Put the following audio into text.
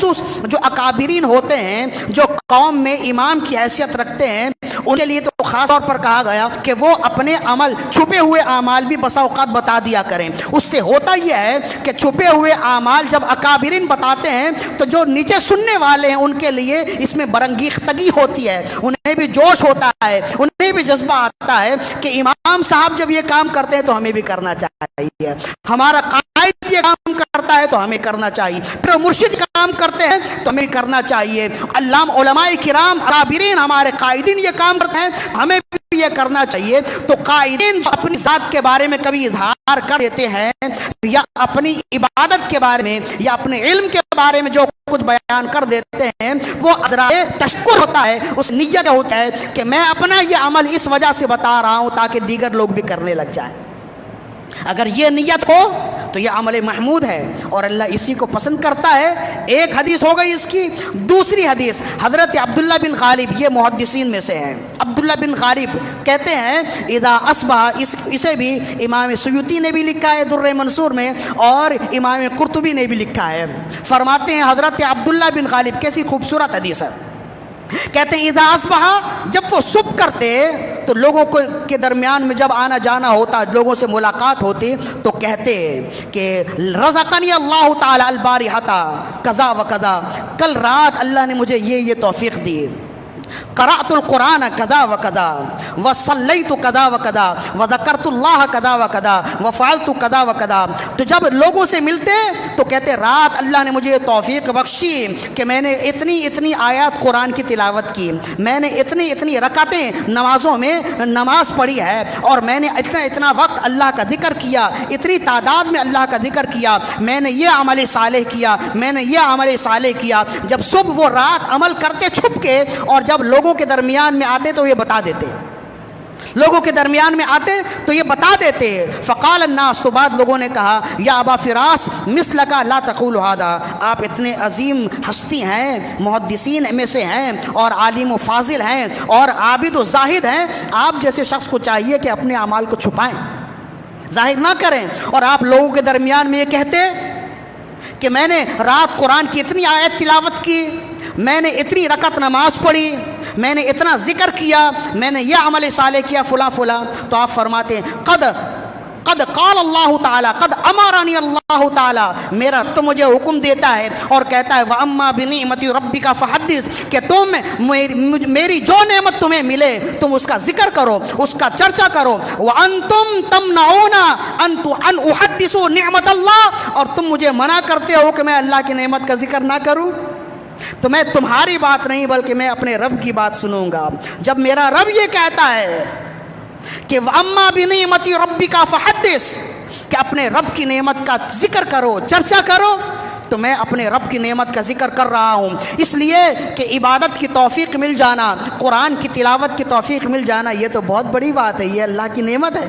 بالخصوص جو اکابرین ہوتے ہیں، جو قوم میں امام کی حیثیت رکھتے ہیں، ان کے لیے تو خاص طور پر کہا گیا کہ وہ اپنے عمل، چھپے ہوئے اعمال بھی بسا اوقات بتا دیا کریں۔ اس سے ہوتا یہ ہے کہ چھپے ہوئے اعمال جب اکابرین بتاتے ہیں تو جو نیچے سننے والے ہیں ان کے لیے اس میں برانگیختگی ہوتی ہے، انہیں بھی جوش ہوتا ہے، انہیں بھی جذبہ آتا ہے کہ امام صاحب جب یہ کام کرتے ہیں تو ہمیں بھی کرنا چاہیے، ہمارا قائد یہ کام کرتا ہے تو ہمیں کرنا چاہیے، پھر مرشد کام کرتے ہیں تو ہمیں کرنا چاہیے، علماء کرام اکابرین ہمارے قائدین یہ کام کرتے ہیں ہمیں بھی یہ کرنا چاہیے۔ تو قائدین اپنی ذات کے بارے میں کبھی اظہار کر دیتے ہیں یا اپنی عبادت کے بارے میں یا اپنے علم کے بارے میں جو کچھ بیان کر دیتے ہیں وہ ذرائع تشکر ہوتا ہے، اس نیت ہوتا ہے کہ میں اپنا یہ عمل اس وجہ سے بتا رہا ہوں تاکہ دیگر لوگ بھی کرنے لگ جائیں۔ اگر یہ نیت ہو تو یہ عمل محمود ہے اور اللہ اسی کو پسند کرتا ہے۔ ایک حدیث ہو گئی اس کی۔ دوسری حدیث حضرت عبداللہ بن غالب، یہ محدثین میں سے ہیں، عبداللہ بن غالب کہتے ہیں اذا اصبح، اسے بھی امام سیوطی نے بھی لکھا ہے در منصور میں اور امام قرطبی نے بھی لکھا ہے، فرماتے ہیں حضرت عبداللہ بن غالب، کیسی خوبصورت حدیث ہے، کہتے ہیں اذا اصبح، جب وہ صبح کرتے تو لوگوں کے درمیان میں جب آنا جانا ہوتا، لوگوں سے ملاقات ہوتی تو کہتے کہ رزقنی اللہ تعالی البارحۃ کذا و کذا، کل رات اللہ نے مجھے یہ توفیق دی، قرأت القرآن کذا و کذا وصلیت کذا و کذا وذکرت اللہ کذا و کذا وفعلت کذا و کذا۔ تو جب لوگوں سے ملتے تو کہتے رات اللہ نے مجھے توفیق بخشی کہ میں نے اتنی آیات قرآن کی تلاوت کی، میں نے اتنی رکعتیں نمازوں میں نماز پڑھی ہے، اور میں نے اتنا وقت اللہ کا ذکر کیا، اتنی تعداد میں اللہ کا ذکر کیا، میں نے یہ عمل صالح کیا، میں نے یہ عمل صالح کیا۔ جب صبح وہ رات عمل کرتے چھپ کے، اور جب لوگوں کے درمیان میں آتے تو یہ بتا دیتے، لوگوں کے درمیان میں آتے تو یہ بتا دیتے۔ فقال الناس، تو بعد لوگوں نے کہا یا ابا فراس مثلک لا تقول هذا، آپ اتنے عظیم ہستی ہیں، محدثین میں سے ہیں اور عالم و فاضل ہیں اور عابد و زاہد ہیں، آپ جیسے شخص کو چاہیے کہ اپنے اعمال کو چھپائیں، ظاہر نہ کریں، اور آپ لوگوں کے درمیان میں یہ کہتے کہ میں نے رات قرآن کی اتنی آیت تلاوت کی، میں نے اتنی رکعت نماز پڑھی، میں نے اتنا ذکر کیا، میں نے یہ عمل صالح کیا فلاں فلاں۔ تو آپ فرماتے ہیں قد قال اللہ تعالی، قد امرنی اللہ تعالی، میرا تو مجھے حکم دیتا ہے اور کہتا ہے واما بنعمت ربک فحدث، کہ تم میری جو نعمت تمہیں ملے تم اس کا ذکر کرو، اس کا چرچا کرو۔ وانتم تمنعون ان احدث نعمت اللہ، اور تم مجھے منع کرتے ہو کہ میں اللہ کی نعمت کا ذکر نہ کروں۔ تو میں تمہاری بات نہیں بلکہ میں اپنے رب کی بات سنوں گا۔ جب میرا رب یہ کہتا ہے کہ وَأَمَّا بِنِعْمَتِ رَبِّكَ فَحَدِّثْ، کہ اپنے رب کی نعمت کا ذکر کرو، چرچا کرو، تو میں اپنے رب کی نعمت کا ذکر کر رہا ہوں۔ اس لیے کہ عبادت کی توفیق مل جانا، قرآن کی تلاوت کی توفیق مل جانا، یہ تو بہت بڑی بات ہے، یہ اللہ کی نعمت ہے۔